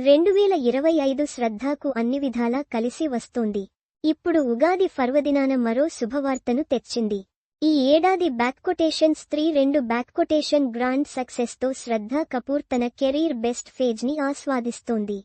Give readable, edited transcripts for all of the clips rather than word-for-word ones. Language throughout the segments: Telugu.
2025 శ్రద్ధకు అన్ని విధాలా కలిసి వస్తోంది. ఇప్పుడు ఉగాది పర్వదినాన మరో శుభవార్తను తెచ్చింది. ఈ ఏడాది స్త్రీ 2 గ్రాండ్ సక్సెస్ తో శ్రద్ధ కపూర్ తన కెరీర్ బెస్ట్ ఫేజ్ ని ఆస్వాదిస్తోంది.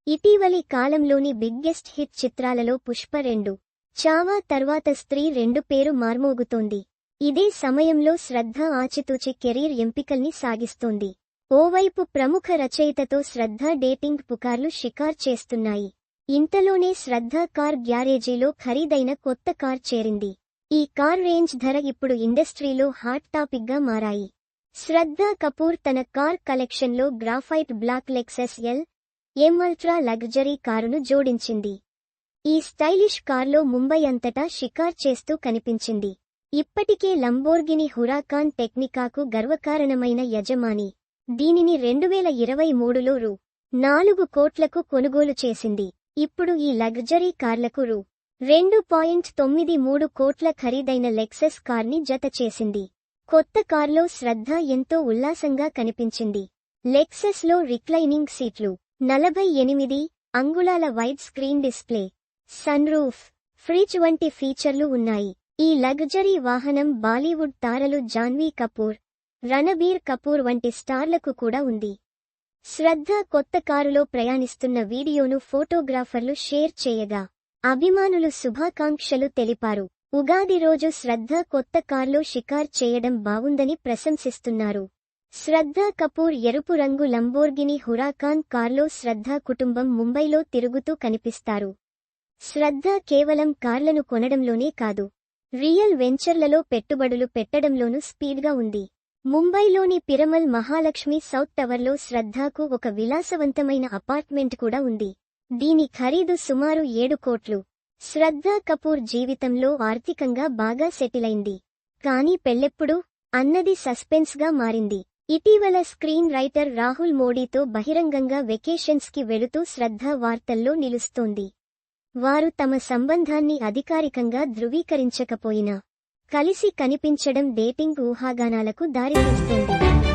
ఇటీవలి కాలంలోని బిగ్గెస్ట్ హిట్ చిత్రాలలో పుష్ప 2, చావా తర్వాత స్త్రీ 2 పేరు మార్మోగుతోంది. ఇదే సమయంలో శ్రద్ధ ఆచితూచి కెరీర్ ఎంపికల్ని సాగిస్తోంది. ఓవైపు ప్రముఖ రచయితతో శ్రద్ధ డేటింగ్ పుకార్లు షికార్ చేస్తున్నాయి. ఇంతలోనే శ్రద్ధ కార్ గ్యారేజీలో ఖరీదైన కొత్త కార్ చేరింది. ఈ కార్ రేంజ్ ధర ఇప్పుడు ఇండస్ట్రీలో హాట్ టాపిక్ గా మారాయి. శ్రద్ధ కపూర్ తన కార్ కలెక్షన్లో గ్రాఫైట్ బ్లాక్ లెక్సస్ ఎం అల్ట్రా లగ్జరీ కారును జోడించింది. ఈ స్టైలిష్ కార్లో ముంబై అంతటా షికార్ చేస్తూ కనిపించింది. ఇప్పటికే లంబోర్గిని హురాకాన్ టెక్నికాకు గర్వకారణమైన యజమాని. దీనిని 2023లో రూ. 4 కోట్లకు కొనుగోలు చేసింది. ఇప్పుడు ఈ లగ్జరీ కార్లకు రూ. 2.93 కోట్ల ఖరీదైన లెక్సస్ కార్ని జత చేసింది. కొత్త కార్లో శ్రద్ధ ఎంతో ఉల్లాసంగా కనిపించింది. లెక్సస్ లో రిక్లైనింగ్ సీట్లు, 48 అంగుళాల wide screen display, sunroof, fridge వంటి ఫీచర్లు ఉన్నాయి. ఈ లగ్జరీ వాహనం బాలీవుడ్ తారలు జాన్వీ కపూర్, రణబీర్ కపూర్ వంటి స్టార్లకు కూడా ఉంది. శ్రద్ధ కొత్త కారులో ప్రయాణిస్తున్న వీడియోను ఫోటోగ్రాఫర్లు షేర్ చేయగా అభిమానులు శుభాకాంక్షలు తెలిపారు. ఉగాది రోజు శ్రద్ధ కొత్త కార్లో షికార్ చేయడం బావుందని ప్రశంసిస్తున్నారు. శ్రద్ధ కపూర్ ఎరుపు రంగు లంబోర్గిని హురాకాన్ కార్లో శ్రద్ధ కుటుంబం ముంబైలో తిరుగుతూ కనిపిస్తారు. శ్రద్ధ కేవలం కార్లను కొనడంలోనే కాదు, రియల్ వెంచర్లలో పెట్టుబడులు పెట్టడంలోనూ స్పీడ్గా ఉంది. ముంబైలోని పిరమల్ మహాలక్ష్మి సౌత్ టవర్లో శ్రద్ధకు ఒక విలాసవంతమైన అపార్ట్మెంట్ కూడా ఉంది. దీని ఖరీదు సుమారు 7 కోట్లు. శ్రద్ధ కపూర్ జీవితంలో ఆర్థికంగా బాగా సెటిలైంది. కానీ పెళ్లెప్పుడు అన్నది సస్పెన్స్ గా మారింది. ఇటీవల స్క్రీన్ రైటర్ రాహుల్ మోడీతో బహిరంగంగా వెకేషన్స్ కి వెళుతూ శ్రద్ధ వార్తల్లో నిలుస్తోంది. వారు తమ సంబంధాన్ని అధికారికంగా ధృవీకరించకపోయినా కలిసి కనిపించడం డేటింగ్ ఊహాగానాలకు దారితీస్తోంది.